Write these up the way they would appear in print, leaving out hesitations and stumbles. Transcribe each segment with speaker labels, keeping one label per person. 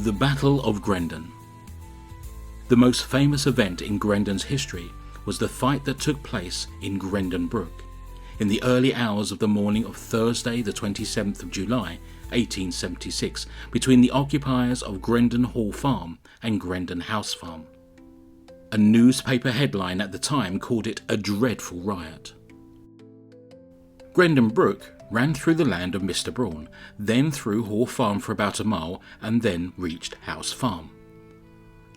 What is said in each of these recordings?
Speaker 1: The Battle of Grendon. The most famous event in Grendon's history was the fight that took place in Grendon Brook in the early hours of the morning of Thursday the 27th of July 1876 between the occupiers of Grendon Hall Farm and Grendon House Farm. A newspaper headline at the time called it a dreadful riot. Grendon Brook ran through the land of Mr. Braun, then through Hall Farm for about a mile and then reached House Farm.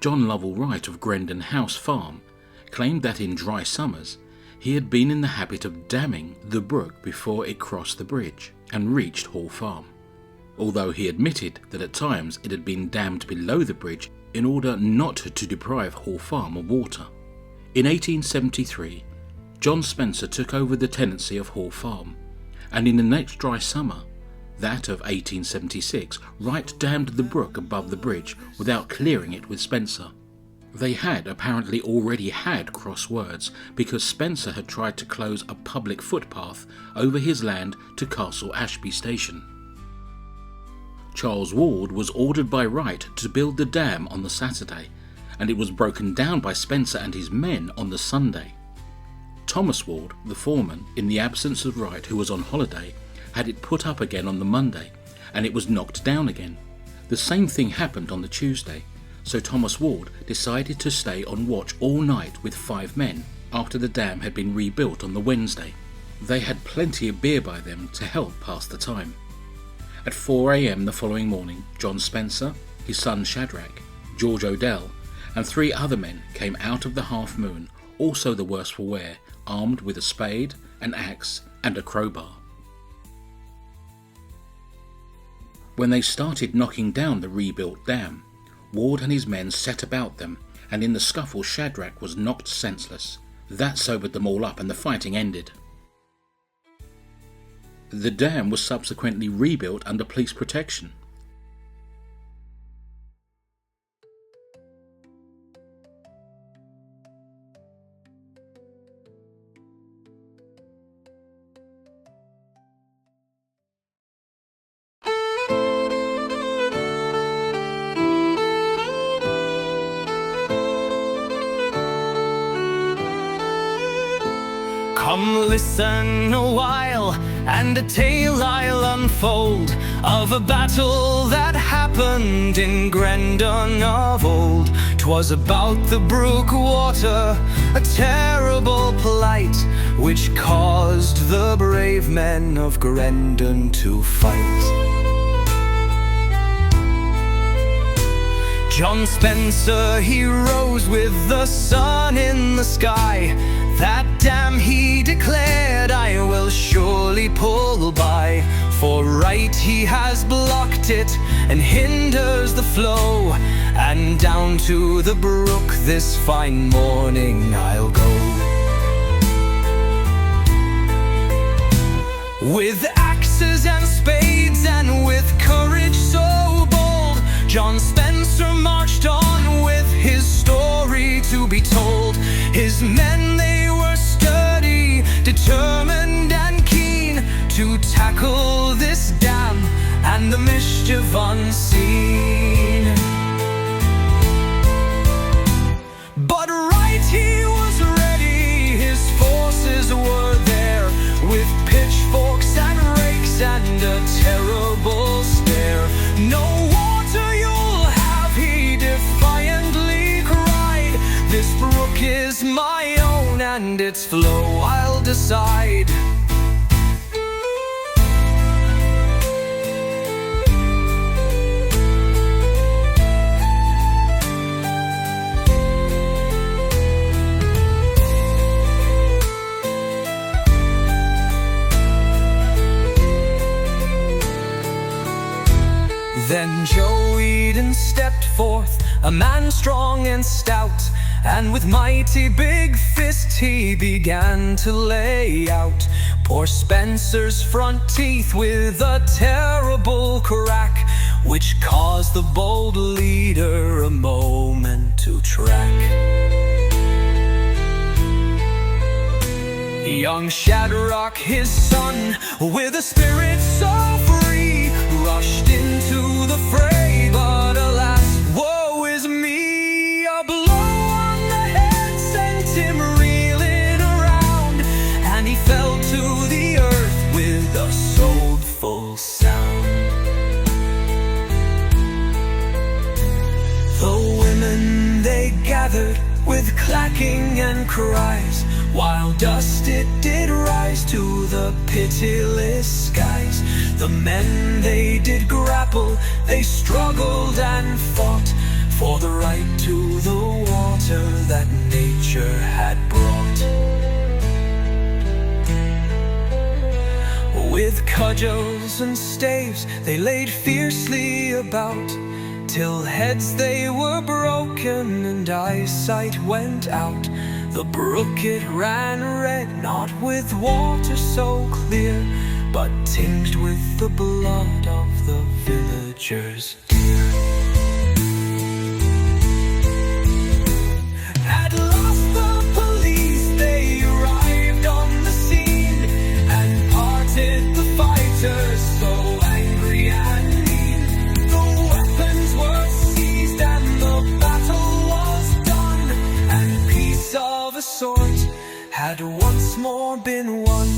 Speaker 1: John Lovell Wright of Grendon House Farm claimed that in dry summers he had been in the habit of damming the brook before it crossed the bridge and reached Hall Farm, although he admitted that at times it had been dammed below the bridge in order not to deprive Hall Farm of water. In 1873, John Spencer took over the tenancy of Hall Farm, and in the next dry summer, that of 1876, Wright dammed the brook above the bridge without clearing it with Spencer. They had apparently already had cross words because Spencer had tried to close a public footpath over his land to Castle Ashby Station. Charles Ward was ordered by Wright to build the dam on the Saturday, and it was broken down by Spencer and his men on the Sunday. Thomas Ward, the foreman, in the absence of Wright, who was on holiday, had it put up again on the Monday, and it was knocked down again. The same thing happened on the Tuesday, so Thomas Ward decided to stay on watch all night with 5 men after the dam had been rebuilt on the Wednesday. They had plenty of beer by them to help pass the time. At 4 a.m. the following morning, John Spencer, his son Shadrach, George Odell, and 3 other men came out of the Half Moon, also the worse for wear, armed with a spade, an axe, and a crowbar. When they started knocking down the rebuilt dam, Ward and his men set about them, and in the scuffle Shadrach was knocked senseless. That sobered them all up and the fighting ended. The dam was subsequently rebuilt under police protection.
Speaker 2: Come listen a while, and a tale I'll unfold of a battle that happened in Grendon of old. 'Twas about the brook water, a terrible plight, which caused the brave men of Grendon to fight. John Spencer, he rose with the sun in the sky. That dam, he declared, I will surely pull by, for right he has blocked it and hinders the flow, and down to the brook this fine morning I'll go. With axes and spades and with courage so bold, John Spencer marched on with his story to be told. His men, they were sturdy, determined and keen to tackle this dam and the mischief unseen. But right he was ready, his forces were there, with pitchforks and rakes and a terrible stare. No water you'll have, he defiantly cried. This brook is my own, and its flow I'll decide. Then Joe Eden stepped forth, a man strong and stout, and with mighty big fists he began to lay out poor Spencer's front teeth with a terrible crack, which caused the bold leader a moment to track. Young Shadrach, his son, with a spirit so free, rushed into the fray, but alas, Now dust it did rise to the pitiless skies. The men they did grapple, they struggled and fought for the right to the water that nature had brought. With cudgels and staves they laid fiercely about, till heads they were broken and eyesight went out. The brook it ran red, not with water so clear, but tinged with the blood of the villagers dear. At last the police they arrived on the scene, and parted the fighters so angry and mean. The weapons were seized and the battle was done, and peace of a sort had once more been won.